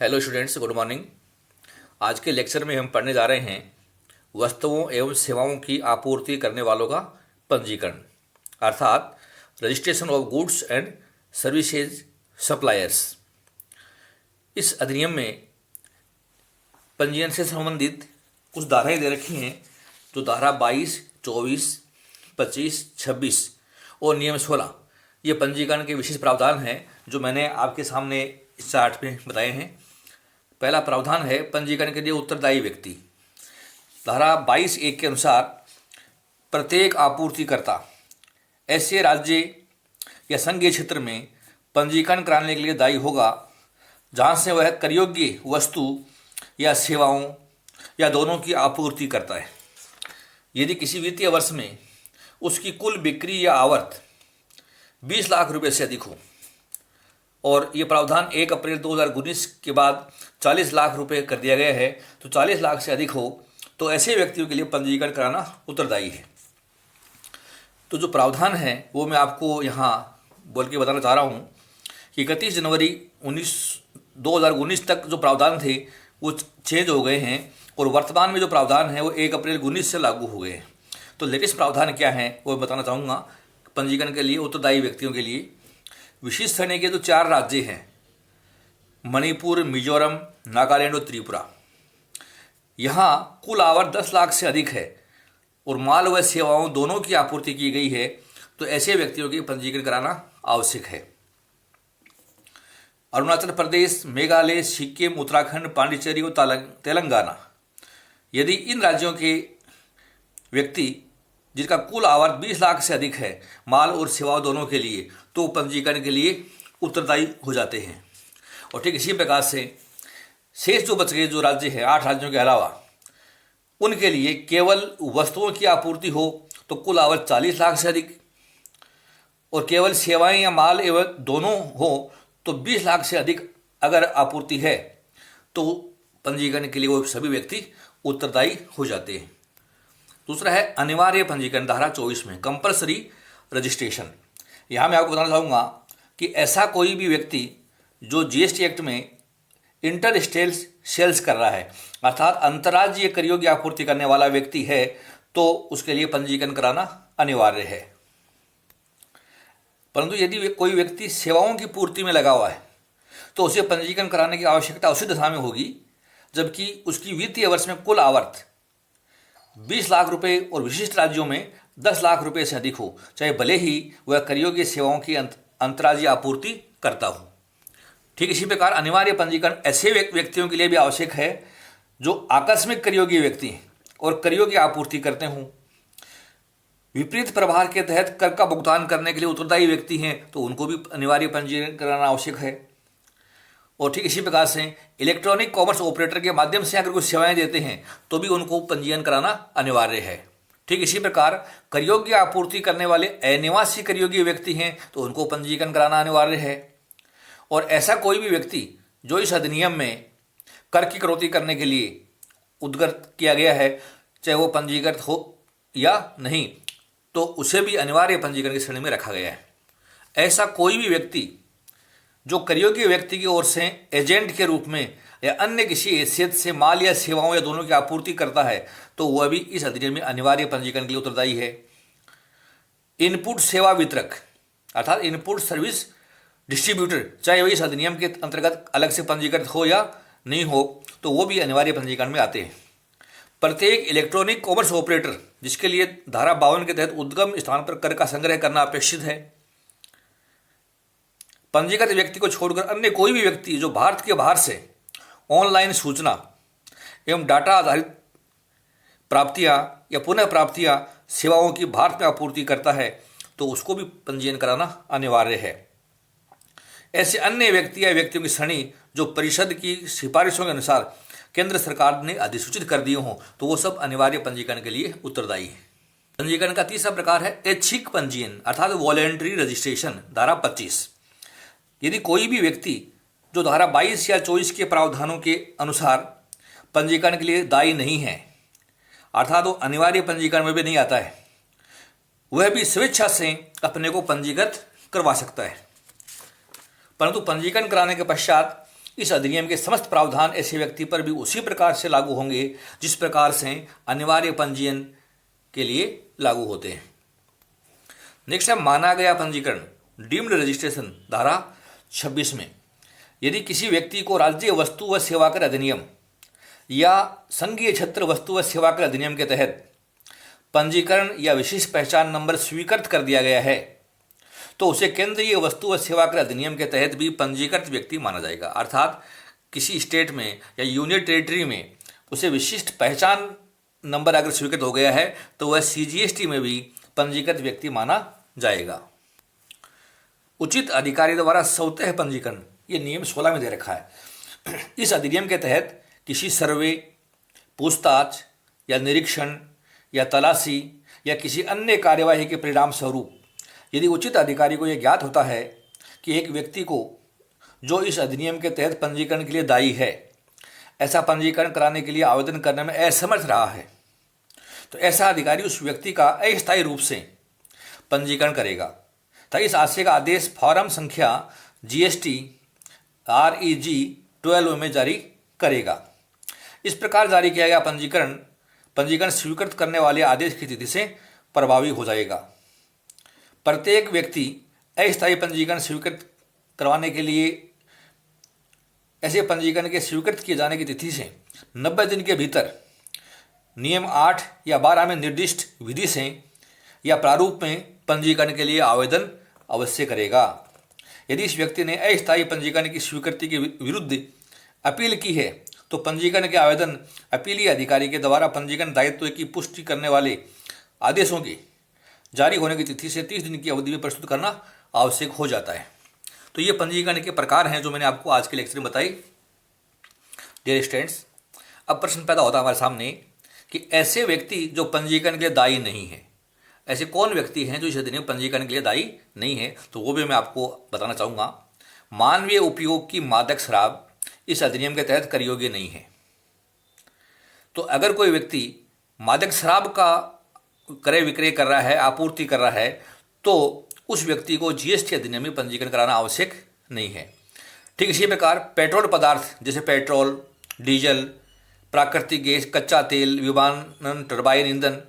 Hello students, good morning. आज के lecture में हम पढ़ने जा रहे हैं वस्तुओं एवं सेवाओं की आपूर्ति करने वालों का पंजीकरण, अर्थात registration of goods and services suppliers. इस अधिनियम में पंजीयन से संबंधित कुछ धाराएं दे रखी हैं, जो धारा 22, 24, 25, 26 और नियम 16 ये पंजीकरण के विशेष प्रावधान हैं, जो मैंने आपके सामने इस चार्ट में बताए हैं। पहला प्रावधान है पंजीकरण के लिए उत्तरदायी व्यक्ति। धारा 22(1) के अनुसार प्रत्येक आपूर्तिकर्ता ऐसे राज्य या संघीय क्षेत्र में पंजीकरण कराने के लिए दायी होगा जहां से वह कर योग्य वस्तु या सेवाओं या दोनों की आपूर्ति करता है। यदि किसी वित्तीय वर्ष में उसकी कुल बिक्री या आवर्त 20 लाख रुपए से अधिक हो और ये प्रावधान 1 अप्रैल 2019 के बाद 40 लाख रुपए कर दिया गया है, तो 40 लाख से अधिक हो तो ऐसे व्यक्तियों के लिए पंजीकरण कराना उत्तरदायी है। तो जो प्रावधान है वो मैं आपको यहाँ बोल के बताना चाह रहा हूँ कि 31 जनवरी 2019 तक जो प्रावधान थे वो चेंज हो गए हैं और वर्तमान में जो प्रावधान है वो 1 अप्रैल 2019 से लागू हो गए हैं। तो लेटेस्ट प्रावधान क्या है वो बताना चाहूँगा। पंजीकरण के लिए उत्तरदायी व्यक्तियों के लिए विशिष्ट श्रेणी के जो 4 राज्य हैं, मणिपुर, मिजोरम, नागालैंड और त्रिपुरा, यहाँ कुल आवर्त 10 लाख से अधिक है और माल व सेवाओं दोनों की आपूर्ति की गई है, तो ऐसे व्यक्तियों की पंजीकरण कराना आवश्यक है। अरुणाचल प्रदेश, मेघालय, सिक्किम, उत्तराखंड, पांडिचेरी और तेलंगाना, यदि इन राज्यों के व्यक्ति जिनका कुल आवर्त 20 लाख से अधिक है माल और सेवाओं दोनों के लिए, तो पंजीकरण के लिए उत्तरदायी हो जाते हैं। और ठीक इसी प्रकार से शेष जो बच गए जो राज्य है 8 राज्यों के अलावा, उनके लिए केवल वस्तुओं की आपूर्ति हो तो कुल आवर्त 40 लाख से अधिक, और केवल सेवाएं या माल एवं दोनों हो तो 20 लाख से अधिक अगर आपूर्ति है तो पंजीकरण के लिए वो सभी व्यक्ति उत्तरदायी हो जाते हैं। दूसरा है अनिवार्य पंजीकरण, धारा 24 में कंपल्सरी रजिस्ट्रेशन। यहाँ मैं आपको बताना चाहूँगा कि ऐसा कोई भी व्यक्ति जो जीएसटी एक्ट में इंटर स्टेट सेल्स कर रहा है, अर्थात अंतर्राज्यीय कर योग्य आपूर्ति करने वाला व्यक्ति है, तो उसके लिए पंजीकरण कराना अनिवार्य है। परंतु यदि कोई व्यक्ति सेवाओं की पूर्ति में लगा हुआ है तो उसे पंजीकरण कराने की आवश्यकता उसी दशा में होगी जबकि उसकी वित्तीय वर्ष में कुल आवर्त 20 लाख रुपए और विशिष्ट राज्यों में 10 लाख रुपए से अधिक हो, चाहे भले ही वह कर योग्य सेवाओं की अंतर्राज्यीय आपूर्ति करता हो। ठीक इसी प्रकार अनिवार्य पंजीकरण ऐसे व्यक्तियों के लिए भी आवश्यक है जो आकस्मिक कर योग्य व्यक्ति हैं और कर योग्य आपूर्ति करते हों। विपरीत प्रभार के तहत कर का भुगतान करने के लिए उत्तरदायी व्यक्ति हैं, तो उनको भी अनिवार्य पंजीकरण कराना आवश्यक है। और ठीक इसी प्रकार से इलेक्ट्रॉनिक कॉमर्स ऑपरेटर के माध्यम से अगर कुछ सेवाएं देते हैं तो भी उनको पंजीयन कराना अनिवार्य है। ठीक इसी प्रकार कर योग्य आपूर्ति करने वाले अनिवासी कर योग्य व्यक्ति हैं तो उनको पंजीकरण कराना अनिवार्य है। और ऐसा कोई भी व्यक्ति जो इस अधिनियम में कर की कटौती करने के लिए उद्गत किया गया है, चाहे वो पंजीकृत हो या नहीं, तो उसे भी अनिवार्य पंजीकरण की श्रेणी में रखा गया है। ऐसा कोई भी व्यक्ति जो कर योग्य व्यक्ति की ओर से एजेंट के रूप में या अन्य किसी हैसियत से माल या सेवाओं या दोनों की आपूर्ति करता है, तो वह भी इस अधिनियम में अनिवार्य पंजीकरण के लिए उत्तरदायी है। इनपुट सेवा वितरक अर्थात इनपुट सर्विस डिस्ट्रीब्यूटर, चाहे वह इस अधिनियम के अंतर्गत अलग से पंजीकृत हो या नहीं हो, तो वो भी अनिवार्य पंजीकरण में आते हैं। प्रत्येक इलेक्ट्रॉनिक कॉमर्स ऑपरेटर जिसके लिए धारा 52 के तहत उद्गम स्थान पर कर का संग्रह करना अपेक्षित है। पंजीकृत व्यक्ति को छोड़कर अन्य कोई भी व्यक्ति जो भारत के बाहर से ऑनलाइन सूचना एवं डाटा आधारित प्राप्तियां या पुनः प्राप्तियां सेवाओं की भारत में आपूर्ति करता है, तो उसको भी पंजीयन कराना अनिवार्य है। ऐसे अन्य व्यक्ति या व्यक्तियों की श्रेणी जो परिषद की सिफारिशों के अनुसार केंद्र सरकार ने अधिसूचित कर दिए हों, तो वो सब अनिवार्य पंजीकरण के लिए उत्तरदायी है। पंजीकरण का तीसरा प्रकार है ऐच्छिक पंजीयन अर्थात वॉलेंट्री रजिस्ट्रेशन, धारा 25। यदि कोई भी व्यक्ति जो धारा 22 या 24 के प्रावधानों के अनुसार पंजीकरण के लिए दायी नहीं है, अर्थात वो अनिवार्य पंजीकरण में भी नहीं आता है, वह भी स्वेच्छा से अपने को पंजीकृत करवा सकता है। परंतु पंजीकरण कराने के पश्चात इस अधिनियम के समस्त प्रावधान ऐसे व्यक्ति पर भी उसी प्रकार से लागू होंगे जिस प्रकार से अनिवार्य पंजीयन के लिए लागू होते हैं। नेक्स्ट है माना गया पंजीकरण, डीम्ड रजिस्ट्रेशन, धारा 26 में यदि किसी व्यक्ति को राज्य वस्तु व सेवा कर अधिनियम या संघीय क्षेत्र वस्तु व सेवा कर अधिनियम के तहत पंजीकरण या विशेष पहचान नंबर स्वीकृत कर दिया गया है तो उसे केंद्रीय वस्तु व सेवा कर अधिनियम के तहत भी पंजीकृत व्यक्ति माना जाएगा। अर्थात किसी स्टेट में या यूनियन टेरिटरी में उसे विशिष्ट पहचान नंबर अगर स्वीकृत हो गया है तो वह CGST में भी पंजीकृत व्यक्ति माना जाएगा। उचित अधिकारी द्वारा स्वतः पंजीकरण, ये नियम 16 में दे रखा है। इस अधिनियम के तहत किसी सर्वे, पूछताछ या निरीक्षण या तलाशी या किसी अन्य कार्यवाही के परिणाम स्वरूप यदि उचित अधिकारी को यह ज्ञात होता है कि एक व्यक्ति को जो इस अधिनियम के तहत पंजीकरण के लिए दायी है ऐसा पंजीकरण कराने के लिए आवेदन करने में असमर्थ रहा है तो ऐसा अधिकारी उस व्यक्ति का अस्थायी रूप से पंजीकरण करेगा तथा इस आशय का आदेश फॉर्म संख्या GST REG 12 में जारी करेगा। इस प्रकार जारी किया गया पंजीकरण स्वीकृत करने वाले आदेश की तिथि से प्रभावी हो जाएगा। प्रत्येक व्यक्ति अस्थायी पंजीकरण स्वीकृत करवाने के लिए ऐसे पंजीकरण के स्वीकृत किए जाने की तिथि से 90 दिन के भीतर नियम 8 या 12 में निर्दिष्ट विधि से या प्रारूप में पंजीकरण के लिए आवेदन अवश्य करेगा। यदि इस व्यक्ति ने अस्थायी पंजीकरण की स्वीकृति के विरुद्ध अपील की है तो पंजीकरण के आवेदन अपीलीय अधिकारी के द्वारा पंजीकरण दायित्व की पुष्टि करने वाले आदेशों की जारी होने की तिथि से 30 दिन की अवधि में प्रस्तुत करना आवश्यक हो जाता है। तो ये पंजीकरण के प्रकार हैं जो मैंने आपको आज के लेक्चर में बताई। डियर स्टूडेंट्स, अब प्रश्न पैदा होता है हमारे सामने कि ऐसे व्यक्ति जो पंजीकरण के लिए दायी नहीं है, ऐसे कौन व्यक्ति हैं जो इस अधिनियम पंजीकरण के लिए दायी नहीं है, तो वो भी मैं आपको बताना चाहूँगा। मानवीय उपयोग की मादक शराब इस अधिनियम के तहत कर योग्य नहीं है। तो अगर कोई व्यक्ति मादक शराब का क्रय विक्रय कर रहा है, आपूर्ति कर रहा है, तो उस व्यक्ति को GST अधिनियम में पंजीकरण कराना आवश्यक नहीं है। ठीक इसी प्रकार पेट्रोल पदार्थ जैसे पेट्रोल, डीजल, प्राकृतिक गैस, कच्चा तेल, विमानन, टरबाइन ईंधन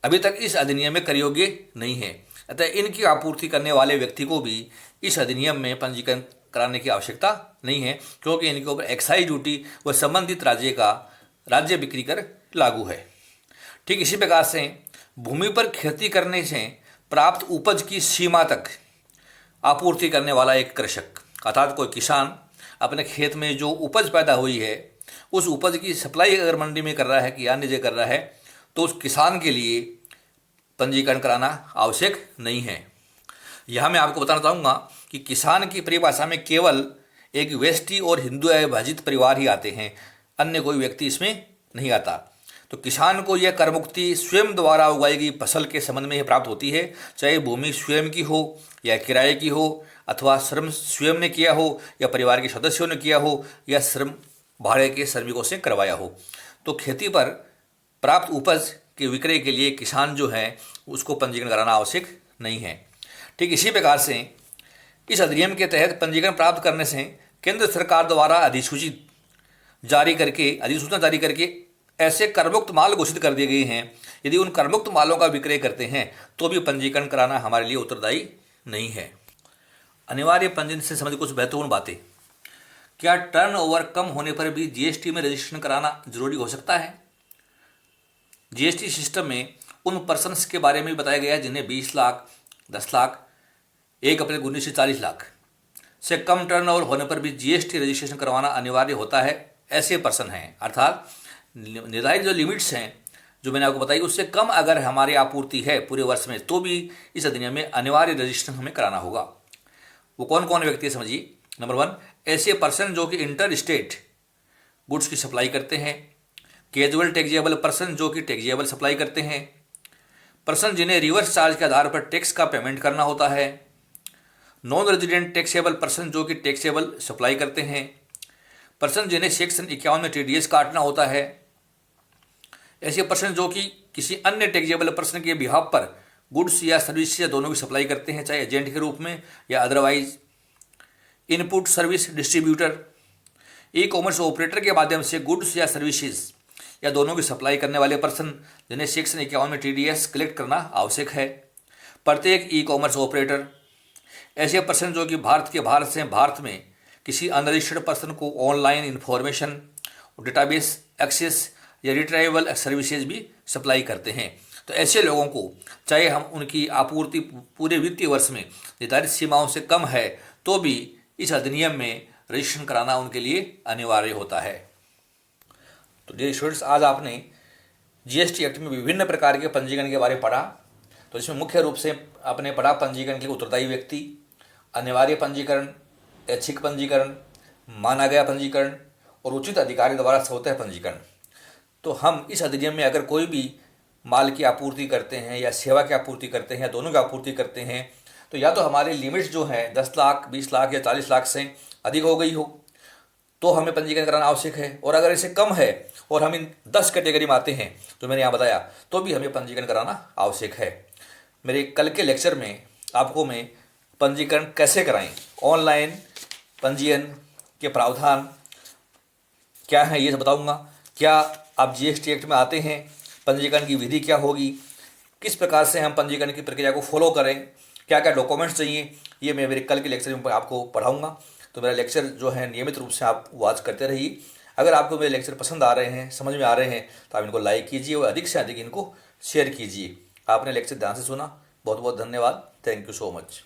अभी तक इस अधिनियम में कर योग्य नहीं है। अतः इनकी आपूर्ति करने वाले व्यक्ति को भी इस अधिनियम में पंजीकरण कराने की आवश्यकता नहीं है, क्योंकि इनके ऊपर एक्साइज ड्यूटी व संबंधित राज्य का राज्य बिक्री कर लागू है। ठीक इसी प्रकार से भूमि पर खेती करने से प्राप्त उपज की सीमा तक आपूर्ति करने वाला एक कृषक, अर्थात कोई किसान अपने खेत में जो उपज पैदा हुई है उस उपज की सप्लाई अगर मंडी में कर रहा है कि अन्य जगह कर रहा है तो उस किसान के लिए पंजीकरण कराना आवश्यक नहीं है। यहाँ मैं आपको बताना चाहूँगा कि किसान की परिभाषा में केवल एक वेष्टि और हिंदू विभाजित परिवार ही आते हैं, अन्य कोई व्यक्ति इसमें नहीं आता। तो किसान को यह कर मुक्ति स्वयं द्वारा उगाई गई फसल के संबंध में ही प्राप्त होती है, चाहे भूमि स्वयं की हो या किराए की हो, अथवा श्रम स्वयं ने किया हो या परिवार के सदस्यों ने किया हो या श्रम भाड़े के श्रमिकों से करवाया हो। तो खेती पर प्राप्त उपज के विक्रय के लिए किसान जो है उसको पंजीकरण कराना आवश्यक नहीं है। ठीक इसी प्रकार से इस अधिनियम के तहत पंजीकरण प्राप्त करने से केंद्र सरकार द्वारा अधिसूचना जारी करके ऐसे करमुक्त माल घोषित कर दिए गए हैं, यदि उन करमुक्त मालों का विक्रय करते हैं तो भी पंजीकरण कराना हमारे लिए उत्तरदायी नहीं है। अनिवार्य पंजीकरण से संबंधित कुछ महत्वपूर्ण बातें। क्या टर्नओवर कम होने पर भी GST में रजिस्ट्रेशन कराना जरूरी हो सकता है? GST सिस्टम में उन पर्सन्स के बारे में भी बताया गया है जिन्हें 20 लाख, 10 लाख, 1 अप्रैल 19 से 40 लाख से कम टर्नओवर होने पर भी GST रजिस्ट्रेशन करवाना अनिवार्य होता है। ऐसे पर्सन हैं, अर्थात निर्धारित जो लिमिट्स हैं जो मैंने आपको बताई उससे कम अगर हमारी आपूर्ति है पूरे वर्ष में तो भी इस अधिनियम में अनिवार्य रजिस्ट्रेशन हमें कराना होगा। वो कौन कौन व्यक्ति है समझिए। नंबर 1, ऐसे पर्सन जो कि इंटर स्टेट गुड्स की सप्लाई करते हैं। कैजुअल टैक्सेबल पर्सन जो कि टैक्सेबल सप्लाई करते हैं। पर्सन जिन्हें रिवर्स चार्ज के आधार पर टैक्स का पेमेंट करना होता है। नॉन रेजिडेंट टैक्सेबल पर्सन जो कि टैक्सेबल सप्लाई करते हैं। पर्सन जिन्हें सेक्शन 51 में TDS काटना होता है। ऐसे पर्सन जो कि किसी अन्य टैक्सेबल पर्सन के बिहाफ पर गुड्स या सर्विस या दोनों की सप्लाई करते हैं, चाहे एजेंट के रूप में या otherwise. Input service distributor, e commerce operator के माध्यम से गुड्स या सर्विसेज या दोनों की सप्लाई करने वाले पर्सन, जिन्हें सेक्शन 51 में टीडीएस कलेक्ट करना आवश्यक है। प्रत्येक ई कॉमर्स ऑपरेटर, ऐसे पर्सन जो कि भारत के बाहर से भारत में किसी अनरजिस्टर्ड पर्सन को ऑनलाइन इंफॉर्मेशन, डेटाबेस एक्सेस या रिट्राइवल सर्विसेज भी सप्लाई करते हैं। तो ऐसे लोगों को, चाहे हम उनकी आपूर्ति पूरे वित्तीय वर्ष में निर्धारित सीमाओं से कम है तो भी इस अधिनियम में रजिस्ट्रेशन कराना उनके लिए अनिवार्य होता है। तो डियर स्टूडेंट्स, आज आपने जीएसटी एक्ट में विभिन्न प्रकार के पंजीकरण के बारे में पढ़ा। तो इसमें मुख्य रूप से आपने पढ़ा पंजीकरण के लिए उत्तरदायी व्यक्ति, अनिवार्य पंजीकरण, ऐच्छिक पंजीकरण, माना गया पंजीकरण और उचित अधिकारी द्वारा स्वतः पंजीकरण। तो हम इस अधिनियम में अगर कोई भी माल की आपूर्ति करते हैं या सेवा की आपूर्ति करते हैं या दोनों की आपूर्ति करते हैं, तो या तो हमारे लिमिट्स जो है 10 लाख, 20 लाख या 40 लाख से अधिक हो गई हो तो हमें पंजीकरण कराना आवश्यक है, और अगर इससे कम है और हम इन 10 कैटेगरी में आते हैं जो मैंने यहाँ बताया तो भी हमें पंजीकरण कराना आवश्यक है। मेरे कल के लेक्चर में आपको मैं पंजीकरण कैसे कराएं, ऑनलाइन पंजीयन के प्रावधान क्या है ये सब बताऊंगा। क्या आप जीएसटी एक्ट में आते हैं, पंजीकरण की विधि क्या होगी, किस प्रकार से हम पंजीकरण की प्रक्रिया को फॉलो करें, क्या क्या डॉक्यूमेंट्स चाहिए, ये मैं मेरे कल के लेक्चर में आपको पढ़ाऊंगा। तो मेरा लेक्चर जो है नियमित रूप से आप वॉच करते रहिए। अगर आपको मेरे लेक्चर पसंद आ रहे हैं, समझ में आ रहे हैं, तो आप इनको लाइक कीजिए और अधिक से अधिक इनको शेयर कीजिए। आपने लेक्चर ध्यान से सुना, बहुत बहुत धन्यवाद। Thank you so much.